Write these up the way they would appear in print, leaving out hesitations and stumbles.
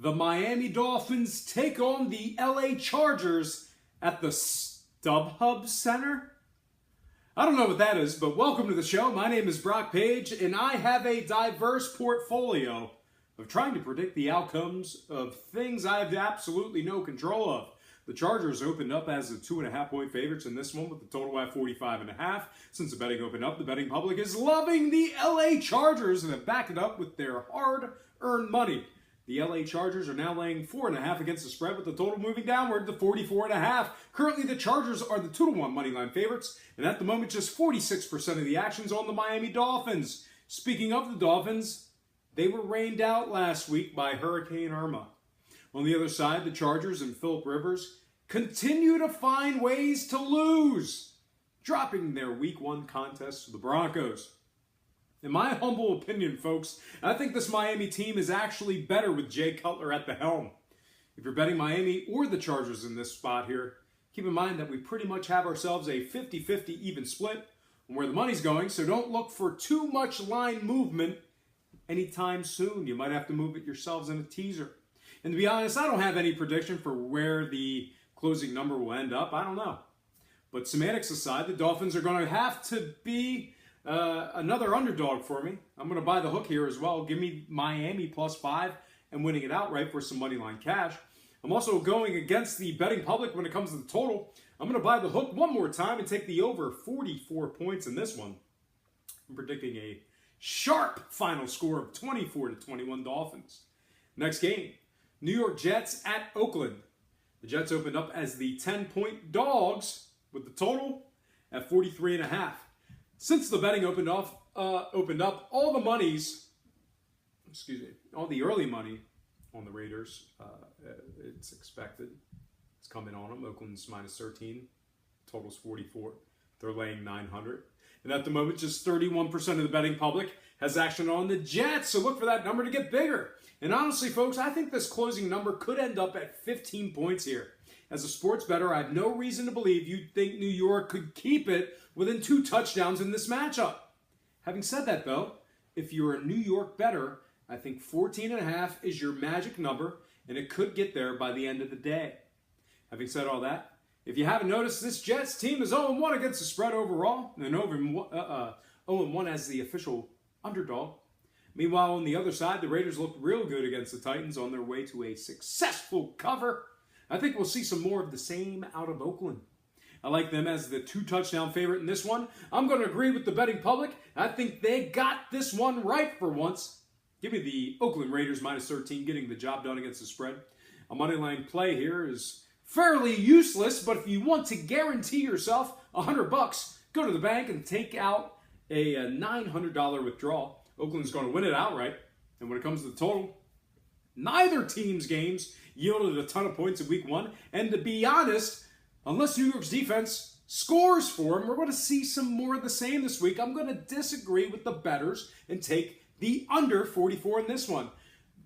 The Miami Dolphins take on the LA Chargers at the StubHub Center. I don't know what that is, but welcome to the show. My name is Brock Page, and I have a diverse portfolio of trying to predict the outcomes of things I have absolutely no control of. The Chargers opened up as the 2.5-point favorites in this one with the total at 45.5. Since the betting opened up, the betting public is loving the LA Chargers and have backed it up with their hard-earned money. The LA Chargers are now laying 4.5 against the spread with the total moving downward to 44.5. Currently, the Chargers are the 2-1 moneyline favorites, and at the moment, just 46% of the action's on the Miami Dolphins. Speaking of the Dolphins, they were rained out last week by Hurricane Irma. On the other side, the Chargers and Phillip Rivers continue to find ways to lose, dropping their Week 1 contest to the Broncos. In my humble opinion, folks, I think this Miami team is actually better with Jay Cutler at the helm. If you're betting Miami or the Chargers in this spot here, keep in mind that we pretty much have ourselves a 50-50 even split on where the money's going, so don't look for too much line movement anytime soon. You might have to move it yourselves in a teaser. And to be honest, I don't have any prediction for where the closing number will end up. I don't know. But semantics aside, the Dolphins are going to have to be another underdog for me. I'm going to buy the hook here as well. Give me Miami +5 and winning it outright for some money line cash. I'm also going against the betting public when it comes to the total. I'm going to buy the hook one more time and take the over 44 points in this one. I'm predicting a sharp final score of 24-21 Dolphins. Next game, New York Jets at Oakland. The Jets opened up as the 10-point dogs with the total at 43.5. Since the betting opened up, all the monies, all the early money on the Raiders, it's expected. It's coming on them. Oakland's -13, total's 44. They're laying 900. And at the moment, just 31% of the betting public has action on the Jets, so look for that number to get bigger. And honestly, folks, I think this closing number could end up at 15 points here. As a sports bettor, I have no reason to believe you'd think New York could keep it within 2 touchdowns in this matchup. Having said that, though, if you're a New York bettor, I think 14.5 is your magic number, and it could get there by the end of the day. Having said all that, if you haven't noticed, this Jets team is 0-1 against the spread overall, and 0-1 as the official underdog. Meanwhile, on the other side, the Raiders looked real good against the Titans on their way to a successful cover. I think we'll see some more of the same out of Oakland. I like them as the 2-touchdown favorite in this one. I'm going to agree with the betting public. I think they got this one right for once. Give me the Oakland Raiders -13, getting the job done against the spread. A moneyline play here is fairly useless, but if you want to guarantee yourself $100, go to the bank and take out a $900 withdrawal. Oakland's going to win it outright. And when it comes to the total, neither team's games yielded a ton of points in Week 1. And to be honest, unless New York's defense scores for them, we're going to see some more of the same this week. I'm going to disagree with the bettors and take the under 44 in this one.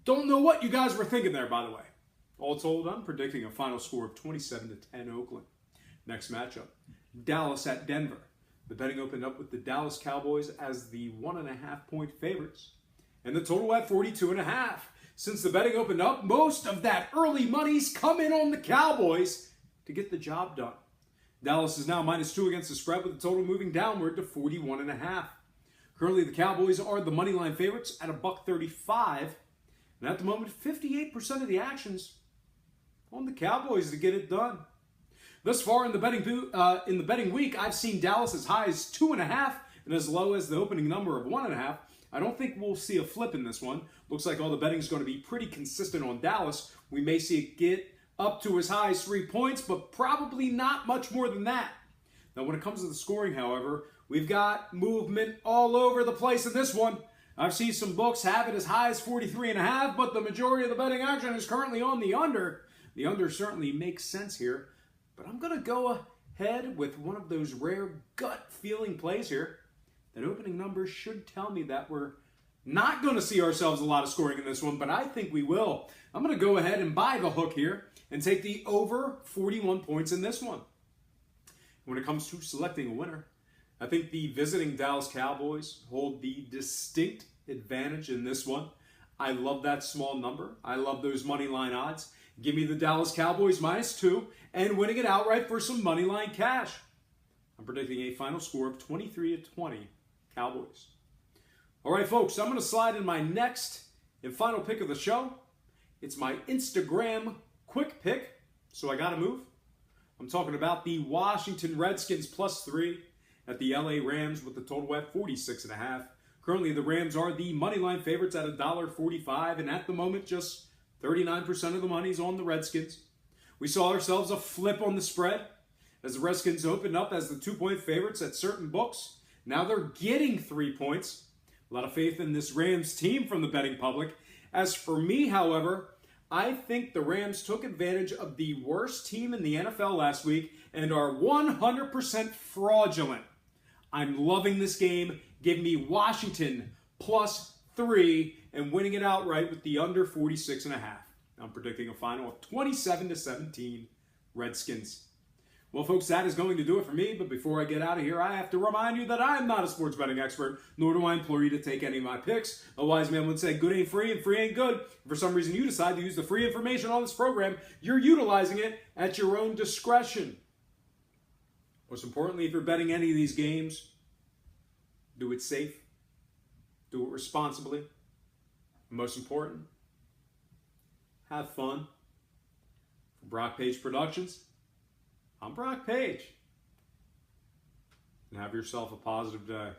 Don't know what you guys were thinking there, by the way. All told, I'm predicting a final score of 27-10 Oakland. Next matchup, Dallas at Denver. The betting opened up with the Dallas Cowboys as the 1.5-point favorites, and the total at 42.5. Since the betting opened up, most of that early money's come in on the Cowboys to get the job done. Dallas is now -2 against the spread with the total moving downward to 41.5. Currently, the Cowboys are the moneyline favorites at $1.35, and at the moment, 58% of the action's on the Cowboys to get it done. Thus far in the betting week, I've seen Dallas as high as 2.5 and as low as the opening number of 1.5. I don't think we'll see a flip in this one. Looks like all the betting is going to be pretty consistent on Dallas. We may see it get up to as high as 3 points, but probably not much more than that. Now, when it comes to the scoring, however, we've got movement all over the place in this one. I've seen some books have it as high as 43.5, but the majority of the betting action is currently on the under. The under certainly makes sense here. But I'm going to go ahead with one of those rare gut feeling plays here. That opening number should tell me that we're not going to see ourselves a lot of scoring in this one, but I think we will. I'm going to go ahead and buy the hook here and take the over 41 points in this one. When it comes to selecting a winner, I think the visiting Dallas Cowboys hold the distinct advantage in this one. I love that small number. I love those money line odds. Give me the Dallas Cowboys -2 and winning it outright for some money line cash. I'm predicting a final score of 23-20 Cowboys. All right, folks, I'm going to slide in my next and final pick of the show. It's my Instagram quick pick, so I got to move. I'm talking about the Washington Redskins +3 at the LA Rams with the total at 46.5. Currently, the Rams are the moneyline favorites at $1.45, and at the moment, just 39% of the money's on the Redskins. We saw ourselves a flip on the spread as the Redskins opened up as the 2-point favorites at certain books. Now they're getting 3 points. A lot of faith in this Rams team from the betting public. As for me, however, I think the Rams took advantage of the worst team in the NFL last week and are 100% fraudulent. I'm loving this game. Give me Washington +3 and winning it outright with the under 46.5. I'm predicting a final of 27-17 Redskins. Well, folks, that is going to do it for me. But before I get out of here, I have to remind you that I'm not a sports betting expert, nor do I implore you to take any of my picks. A wise man would say, good ain't free and free ain't good. If for some reason you decide to use the free information on this program, you're utilizing it at your own discretion. Most importantly, if you're betting any of these games, do it safe, do it responsibly. Most important, have fun. For Brock Page Productions, I'm Brock Page. And have yourself a positive day.